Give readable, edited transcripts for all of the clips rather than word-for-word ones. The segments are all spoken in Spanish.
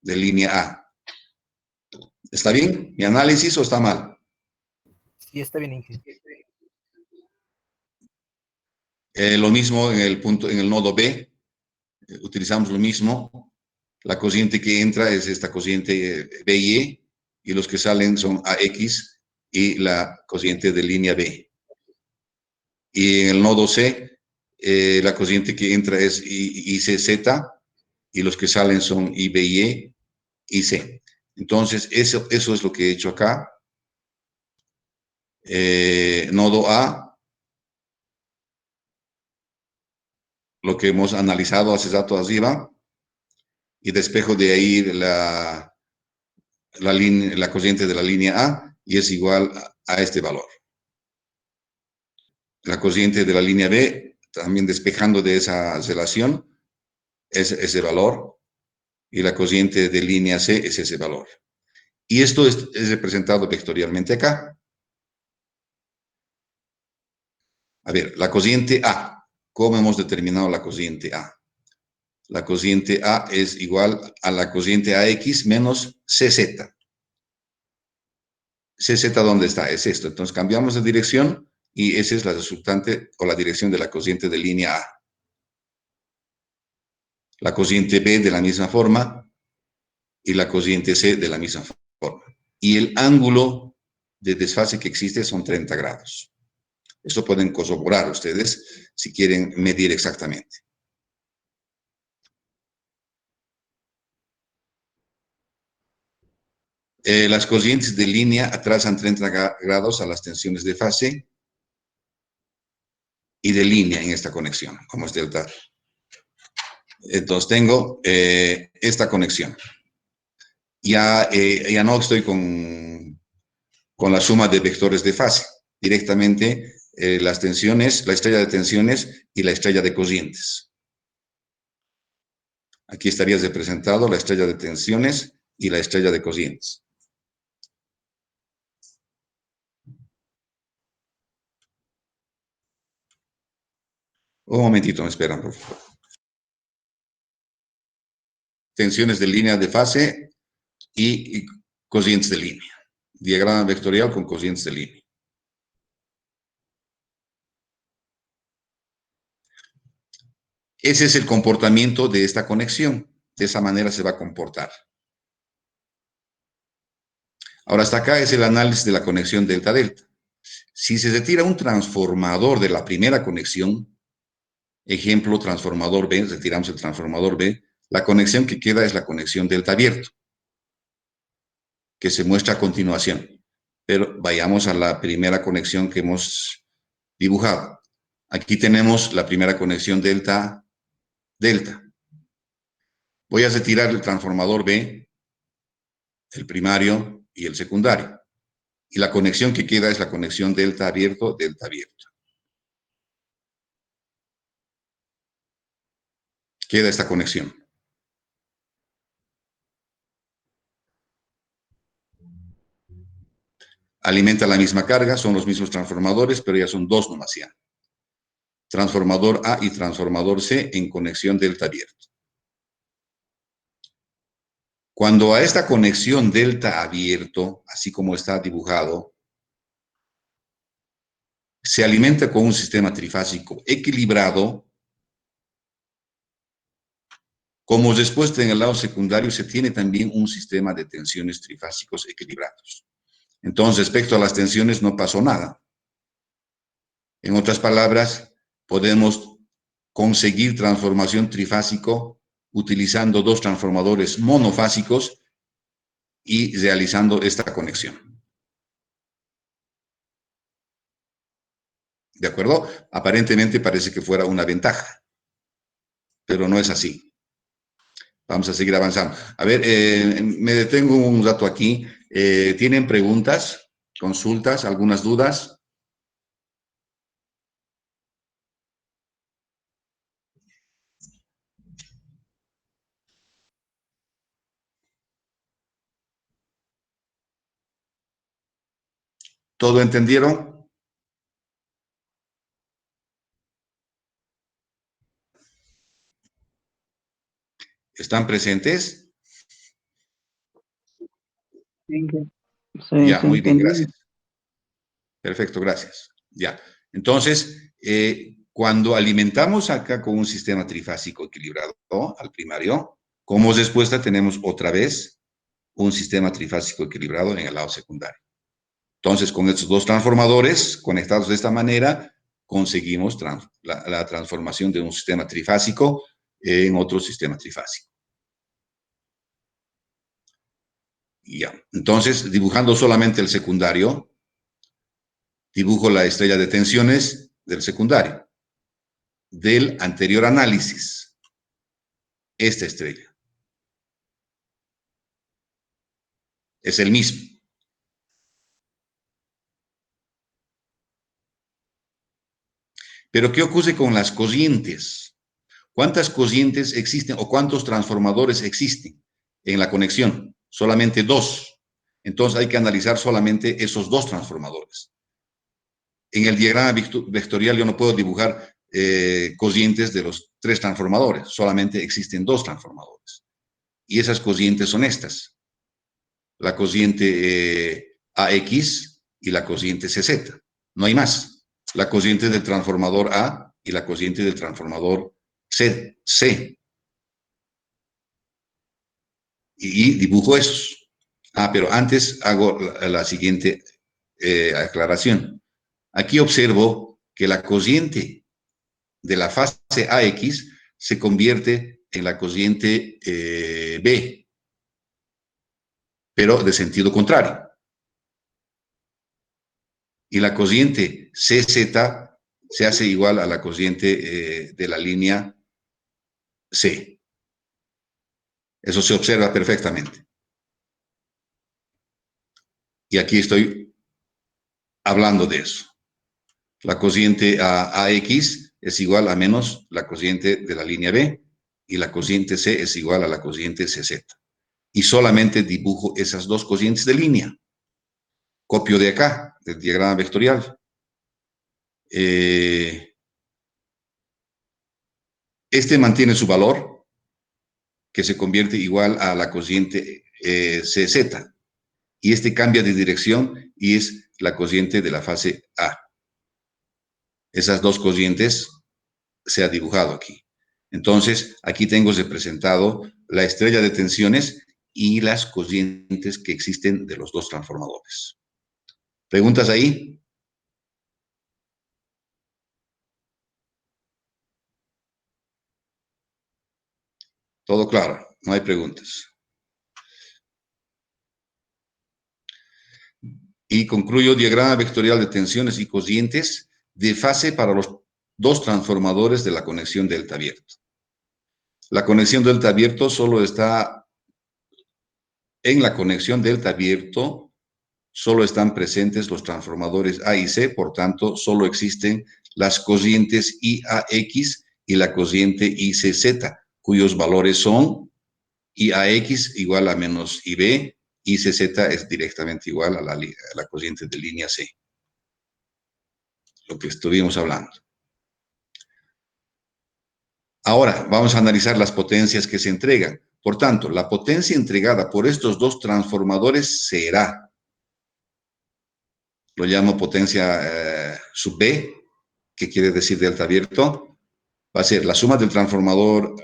de línea A. ¿Está bien mi análisis o está mal? Sí, está bien, Inge. Lo mismo en el punto, en el nodo B, utilizamos lo mismo. La cociente que entra es esta cociente BY, y los que salen son AX y la cociente de línea B. Y en el nodo C, la cociente que entra es ICZ, y los que salen son IBY y C. Entonces, eso es lo que he hecho acá. Nodo A, lo que hemos analizado hace rato arriba, y despejo de ahí la cociente de la línea A, y es igual a este valor. La cociente de la línea B, también despejando de esa relación, es ese valor, y la cociente de línea C es ese valor. Y esto es representado vectorialmente acá. A ver, la cociente A. ¿Cómo hemos determinado la cociente A? La cociente A es igual a la cociente AX menos CZ. CZ, ¿dónde está? Es esto. Entonces cambiamos de dirección y esa es la resultante o la dirección de la cociente de línea A. La cociente B de la misma forma y la cociente C de la misma forma. Y el ángulo de desfase que existe son 30 grados. Esto pueden corroborar ustedes si quieren medir exactamente. Las cocientes de línea atrasan 30 grados a las tensiones de fase y de línea en esta conexión, como es delta. Entonces tengo esta conexión. Ya no estoy con la suma de vectores de fase. Directamente las tensiones, la estrella de tensiones y la estrella de cocientes. Aquí estaría representado la estrella de tensiones y la estrella de cocientes. Un momentito, me esperan, por favor. Tensiones de línea de fase y cocientes de línea. Diagrama vectorial con cocientes de línea. Ese es el comportamiento de esta conexión. De esa manera se va a comportar. Ahora, hasta acá es el análisis de la conexión delta-delta. Si se retira un transformador de la primera conexión, ejemplo, transformador B, retiramos el transformador B, la conexión que queda es la conexión delta abierto, que se muestra a continuación. Pero vayamos a la primera conexión que hemos dibujado. Aquí tenemos la primera conexión delta-delta. Voy a retirar el transformador B, el primario y el secundario. Y la conexión que queda es la conexión delta abierto, delta abierto. Queda esta conexión. Alimenta la misma carga, son los mismos transformadores, pero ya son dos nomás ya. Transformador A y transformador C en conexión delta abierto. Cuando a esta conexión delta abierto, así como está dibujado, se alimenta con un sistema trifásico equilibrado, como respuesta en el lado secundario se tiene también un sistema de tensiones trifásicos equilibrados. Entonces, respecto a las tensiones no pasó nada. En otras palabras, podemos conseguir transformación trifásico utilizando dos transformadores monofásicos y realizando esta conexión. ¿De acuerdo? Aparentemente parece que fuera una ventaja, pero no es así. Vamos a seguir avanzando. A ver, me detengo un rato aquí. ¿Tienen preguntas, consultas, algunas dudas? ¿Todo entendieron? ¿Están presentes? Bien, sí, Ya, sí, muy bien, entendí. gracias. Perfecto, gracias. Ya. Entonces, cuando alimentamos acá con un sistema trifásico equilibrado al primario, como respuesta tenemos otra vez un sistema trifásico equilibrado en el lado secundario. Entonces, con estos dos transformadores conectados de esta manera, conseguimos la transformación de un sistema trifásico en otro sistema trifásico. Ya. Entonces, dibujando solamente el secundario, dibujo la estrella de tensiones del secundario, del anterior análisis, esta estrella. Es el mismo. Pero, ¿qué ocurre con las cocientes? ¿Cuántas cocientes existen o cuántos transformadores existen en la conexión? Solamente dos. Entonces hay que analizar solamente esos dos transformadores. En el diagrama vectorial yo no puedo dibujar cocientes de los tres transformadores, solamente existen dos transformadores. Y esas cocientes son estas. La cociente AX y la cociente CZ. No hay más. La cociente del transformador A y la cociente del transformador C. Y dibujo esos. Pero antes hago la siguiente aclaración. Aquí observo que la cociente de la fase AX se convierte en la cociente B, pero de sentido contrario. Y la cociente CZ se hace igual a la cociente de la línea C. Eso se observa perfectamente. Y aquí estoy hablando de eso. La cociente AX es igual a menos la cociente de la línea B y la cociente C es igual a la cociente CZ. Y solamente dibujo esas dos cocientes de línea. Copio de acá, del diagrama vectorial. Este mantiene su valor, que se convierte igual a la cociente CZ. Y este cambia de dirección y es la cociente de la fase A. Esas dos cocientes se ha dibujado aquí. Entonces, aquí tengo representado la estrella de tensiones y las cocientes que existen de los dos transformadores. ¿Preguntas ahí? Todo claro, no hay preguntas. Y concluyo diagrama vectorial de tensiones y cocientes de fase para los dos transformadores de la conexión delta abierto. La conexión delta abierto solo está en la conexión delta abierto, solo están presentes los transformadores A y C, por tanto, solo existen las cocientes IAX y la cociente ICZ, cuyos valores son IAX igual a menos IB, ICZ es directamente igual a la cociente de línea C. Lo que estuvimos hablando. Ahora, vamos a analizar las potencias que se entregan. Por tanto, la potencia entregada por estos dos transformadores será, lo llamo potencia sub B, que quiere decir delta abierto, va a ser la suma del transformador,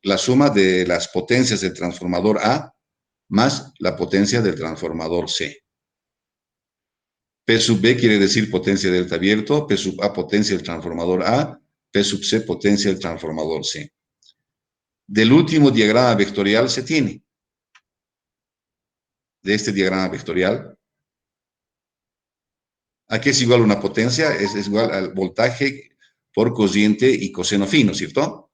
la suma de las potencias del transformador A más la potencia del transformador C. P sub B quiere decir potencia delta abierto, P sub A potencia del transformador A, P sub C potencia del transformador C. Del último diagrama vectorial se tiene, de este diagrama vectorial, aquí es igual a una potencia, es igual al voltaje por cociente y coseno fino, ¿cierto?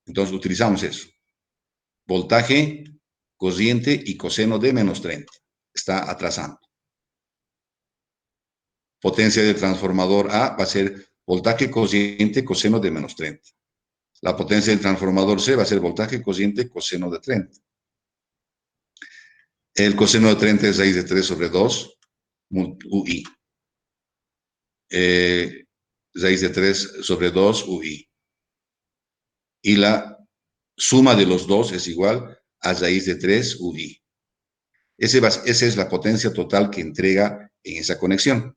Entonces utilizamos eso. Voltaje, cociente y coseno de menos 30. Está atrasando. Potencia del transformador A va a ser voltaje, cociente, coseno de menos 30. La potencia del transformador C va a ser voltaje, cociente, coseno de 30. El coseno de 30 es raíz de 3 sobre 2, UI. Raíz de 3 sobre 2, UI. Y la suma de los dos es igual a raíz de 3, UI. Esa es la potencia total que entrega en esa conexión.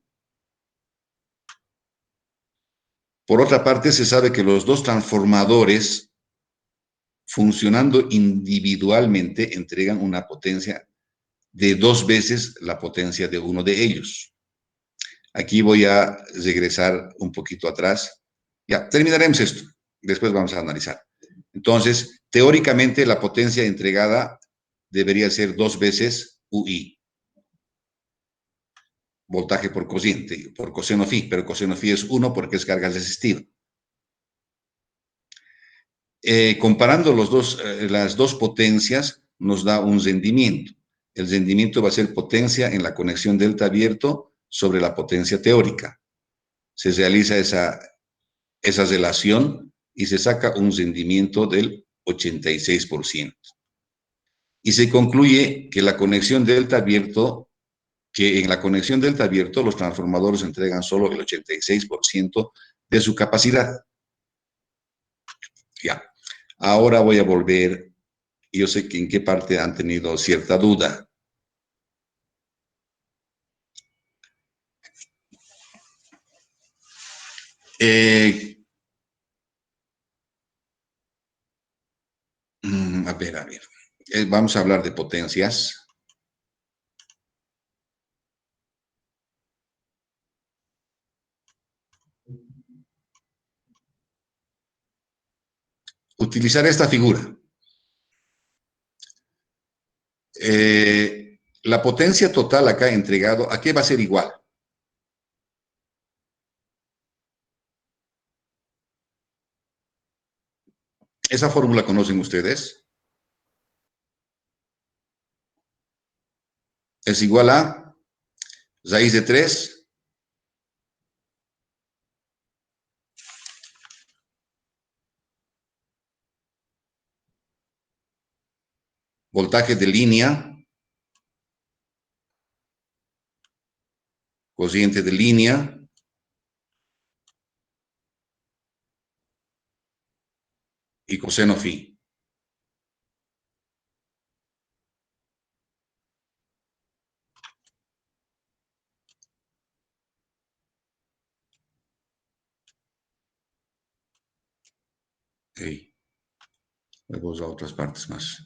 Por otra parte, se sabe que los dos transformadores, funcionando individualmente, entregan una potencia de 2 veces la potencia de uno de ellos. Aquí voy a regresar un poquito atrás. Ya, terminaremos esto. Después vamos a analizar. Entonces, teóricamente, la potencia entregada debería ser 2 veces UI. Voltaje por cociente, por coseno phi, pero coseno phi es 1 porque es carga resistiva. Comparando las dos potencias, nos da un rendimiento. El rendimiento va a ser potencia en la conexión delta abierto sobre la potencia teórica. Se realiza esa relación y se saca un rendimiento del 86%. Y se concluye que en la conexión delta abierto los transformadores entregan solo el 86% de su capacidad. Ya. Ahora voy a volver. Yo sé que en qué parte han tenido cierta duda. A ver, a ver. Vamos a hablar de potencias. Utilizar esta figura. La potencia total acá entregado, ¿a qué va a ser igual? ¿Esa fórmula conocen ustedes? Es igual a raíz de 3 voltaje de línea, cociente de línea, y coseno phi. Okay. Vamos a otras partes más.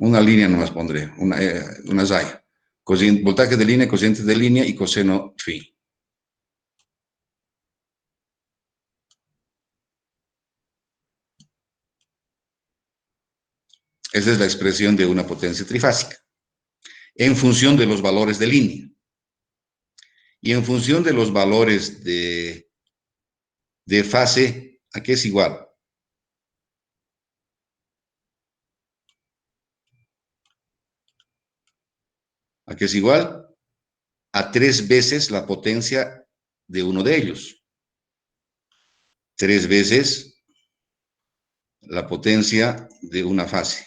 Una línea nomás pondré, una raya. Voltaje de línea, cociente de línea y coseno phi. Esa es la expresión de una potencia trifásica, en función de los valores de línea. Y en función de los valores de fase, ¿a qué es igual? ¿A qué es igual? A 3 veces la potencia de uno de ellos. 3 veces la potencia de una fase.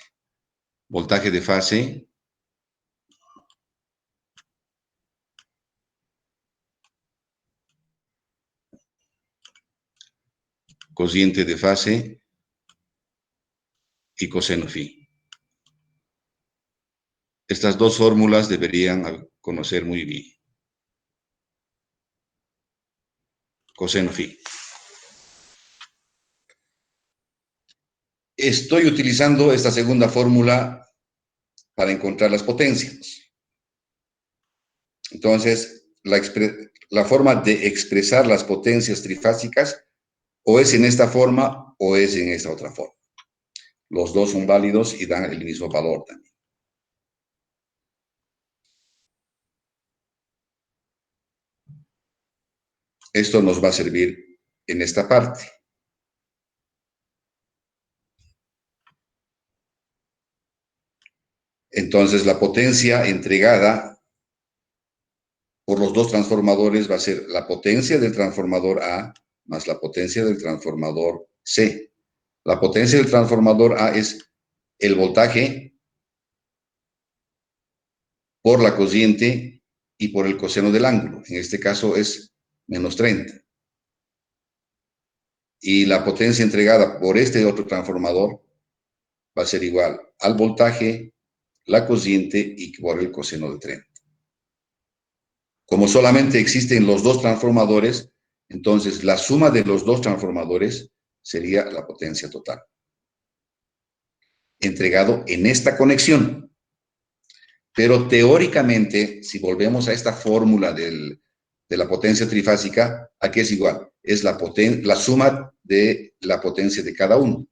Voltaje de fase cociente de fase y coseno phi. Estas dos fórmulas deberían conocer muy bien. Coseno phi. Estoy utilizando esta segunda fórmula para encontrar las potencias. Entonces, la forma de expresar las potencias trifásicas o es en esta forma o es en esta otra forma. Los dos son válidos y dan el mismo valor también. Esto nos va a servir en esta parte. Entonces, la potencia entregada por los dos transformadores va a ser la potencia del transformador A más la potencia del transformador C. La potencia del transformador A es el voltaje por la cociente y por el coseno del ángulo. En este caso es menos 30. Y la potencia entregada por este otro transformador va a ser igual al voltaje, la cociente y por el coseno de 30. Como solamente existen los dos transformadores, entonces la suma de los dos transformadores sería la potencia total. Entregado en esta conexión. Pero teóricamente, si volvemos a esta fórmula de la potencia trifásica, ¿a qué es igual? Es la suma de la potencia de cada uno.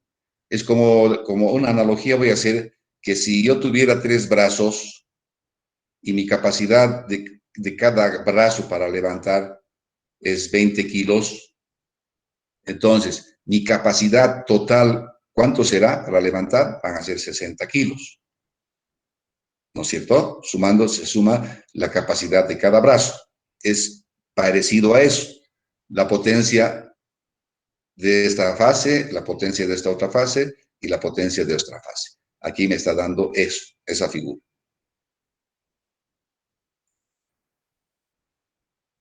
Es como una analogía voy a hacer que si yo tuviera 3 brazos y mi capacidad de cada brazo para levantar es 20 kilos, entonces mi capacidad total, ¿cuánto será para levantar? Van a ser 60 kilos. ¿No es cierto? Se suma la capacidad de cada brazo. Es parecido a eso. La potencia de esta fase, la potencia de esta otra fase y la potencia de esta fase. Aquí me está dando eso, esa figura.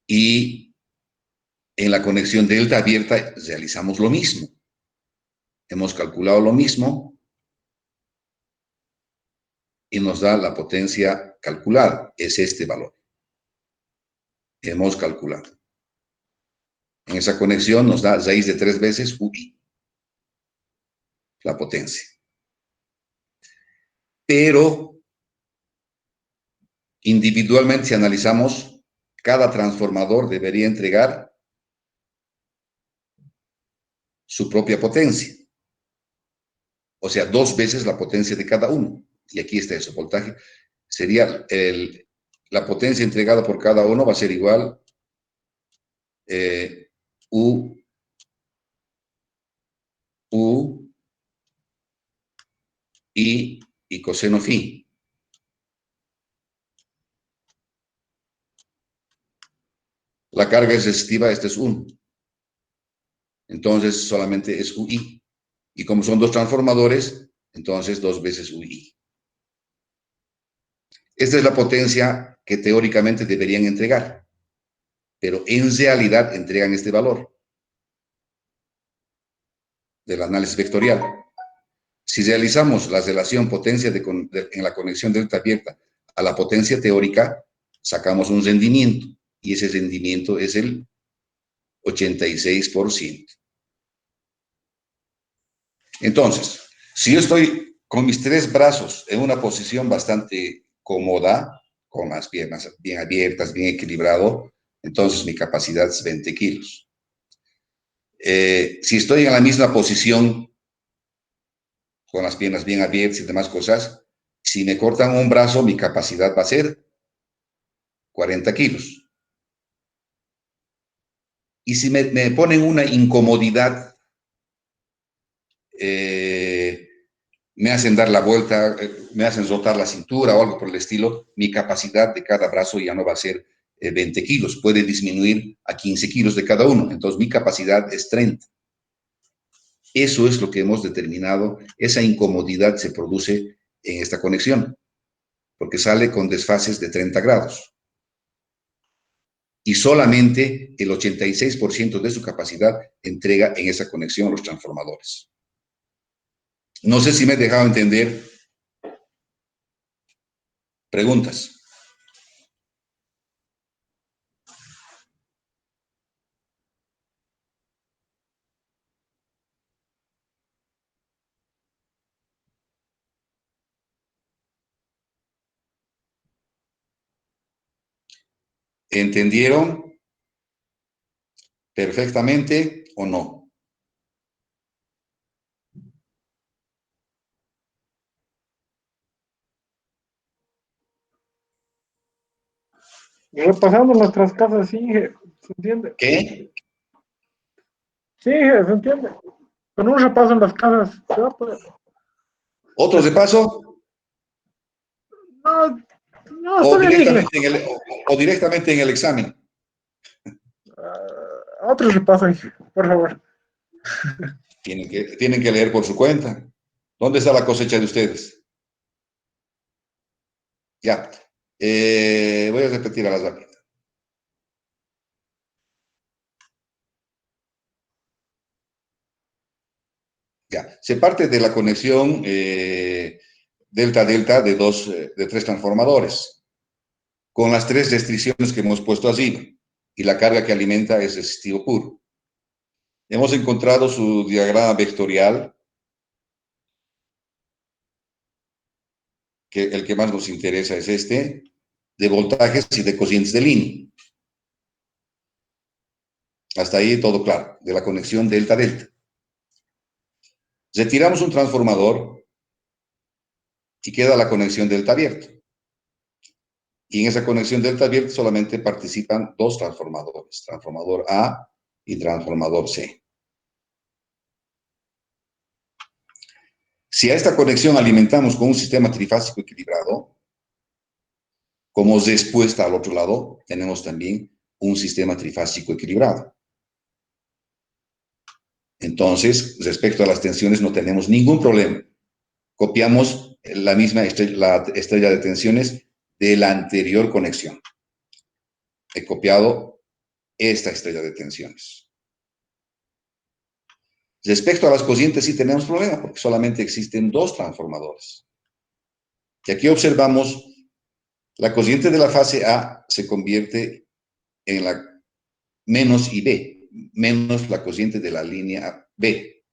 Y en la conexión delta abierta realizamos lo mismo. Hemos calculado lo mismo y nos da la potencia calculada. Es este valor. Hemos calculado. En esa conexión nos da raíz de 3 veces UI, la potencia. Pero individualmente, si analizamos, cada transformador debería entregar su propia potencia. O sea, 2 veces la potencia de cada uno. Y aquí está eso, voltaje. Sería la potencia entregada por cada uno va a ser igual U, I y coseno phi. La carga es resistiva, este es 1. Entonces solamente es UI. Y como son 2 transformadores, entonces 2 veces UI. Esta es la potencia que teóricamente deberían entregar, pero en realidad entregan este valor del análisis vectorial. Si realizamos la relación potencia en la conexión delta abierta a la potencia teórica, sacamos un rendimiento, y ese rendimiento es el 86%. Entonces, si yo estoy con mis 3 brazos en una posición bastante cómoda, con las piernas bien abiertas, bien equilibrado, entonces mi capacidad es 20 kilos. Si estoy en la misma posición, con las piernas bien abiertas y demás cosas, si me cortan un brazo, mi capacidad va a ser 40 kilos. Y si me ponen una incomodidad, me hacen dar la vuelta, me hacen rotar la cintura o algo por el estilo, mi capacidad de cada brazo ya no va a ser 20 kilos, puede disminuir a 15 kilos de cada uno, entonces mi capacidad es 30. Eso es lo que hemos determinado, esa incomodidad se produce en esta conexión, porque sale con desfases de 30 grados. Y solamente el 86% de su capacidad entrega en esa conexión los transformadores. No sé si me he dejado entender. Preguntas. ¿Entendieron perfectamente o no? Repasando nuestras casas, sí, se entiende. ¿Qué? Sí, se entiende. Con un repaso en las casas, se va a poder. ¿Otros de paso? No, no, está bien, Inge. O directamente en el examen. Otro repaso ahí, por favor. Tienen que leer por su cuenta. ¿Dónde está la cosecha de ustedes? Ya. Voy a repetir a las rápidas. Ya. Se parte de la conexión delta-delta de tres transformadores, con las tres restricciones que hemos puesto arriba, y la carga que alimenta es resistivo puro. Hemos encontrado su diagrama vectorial, que el que más nos interesa es este, de voltajes y de corrientes de línea. Hasta ahí todo claro, de la conexión delta-delta. Retiramos un transformador y queda la conexión delta abierta. Y en esa conexión delta abierta solamente participan dos transformadores, transformador A y transformador C. Si a esta conexión alimentamos con un sistema trifásico equilibrado, como respuesta al otro lado, tenemos también un sistema trifásico equilibrado. Entonces, respecto a las tensiones, no tenemos ningún problema. Copiamos la misma la estrella de tensiones de la anterior conexión. He copiado esta estrella de tensiones. Respecto a las corrientes, sí tenemos problema, porque solamente existen dos transformadores. Y aquí observamos la corriente de la fase A se convierte en la menos IB, menos la corriente de la línea B.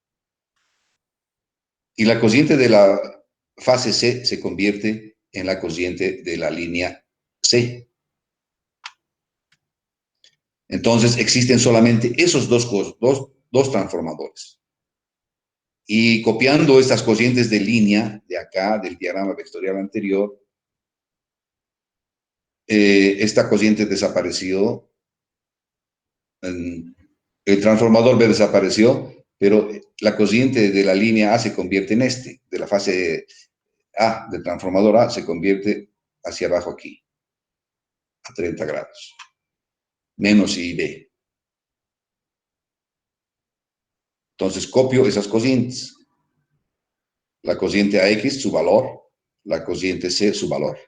Y la corriente de la fase C se convierte en la corriente de la línea C. Entonces existen solamente esos dos transformadores. Y copiando estas corrientes de línea de acá, del diagrama vectorial anterior, esta corriente desapareció, el transformador B desapareció, pero la corriente de la línea A se convierte en este, de la fase A, del transformador A, se convierte hacia abajo aquí, a 30 grados, menos IB. Entonces copio esas corrientes. La corriente AX, su valor, la corriente C, su valor.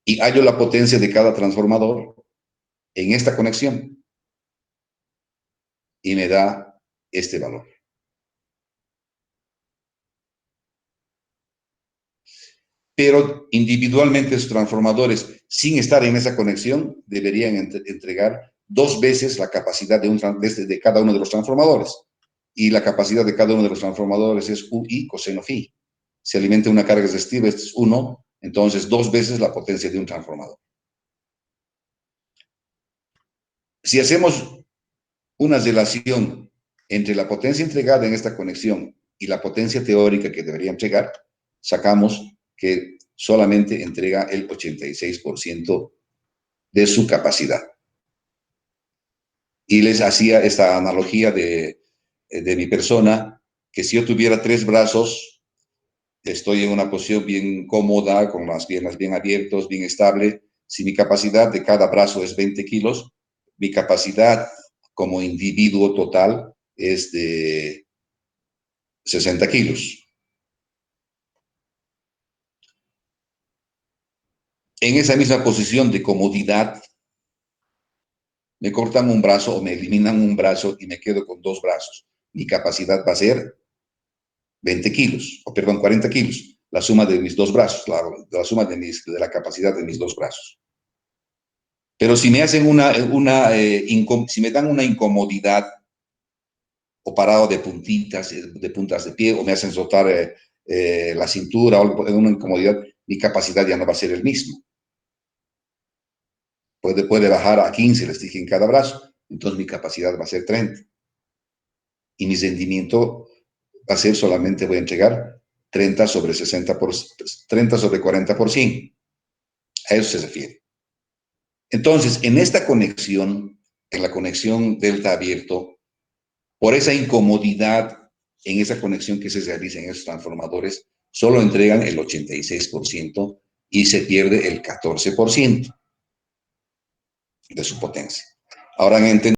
Y hallo la potencia de cada transformador en esta conexión. Y me da este valor. Pero individualmente los transformadores, sin estar en esa conexión, deberían entregar dos veces la capacidad de cada uno de los transformadores. Y la capacidad de cada uno de los transformadores es UI coseno phi. Si alimenta una carga resistiva, este es 1, entonces dos veces la potencia de un transformador. Si hacemos una relación entre la potencia entregada en esta conexión y la potencia teórica que debería entregar, sacamos que solamente entrega el 86% de su capacidad. Y les hacía esta analogía de mi persona, que si yo tuviera 3 brazos, estoy en una posición bien cómoda, con las piernas bien abiertas, bien estable. Si mi capacidad de cada brazo es 20 kilos, mi capacidad como individuo total es de 60 kilos. En esa misma posición de comodidad, me cortan un brazo o me eliminan un brazo y me quedo con 2 brazos. Mi capacidad va a ser 20 kilos, o perdón, 40 kilos, la suma de mis 2 brazos, la suma de la capacidad de mis 2 brazos. Pero si me hacen si me dan una incomodidad, o parado de puntas de pie, o me hacen soltar la cintura, o una incomodidad, mi capacidad ya no va a ser el mismo. Puede bajar a 15, les dije, en cada brazo, entonces mi capacidad va a ser 30. Y mi rendimiento va a ser solamente, voy a entregar 30 sobre 30 sobre 40%. A eso se refiere. Entonces, en esta conexión, en la conexión delta abierto, por esa incomodidad en esa conexión que se realiza en esos transformadores, solo entregan el 86% y se pierde el 14% de su potencia. Ahora han entendido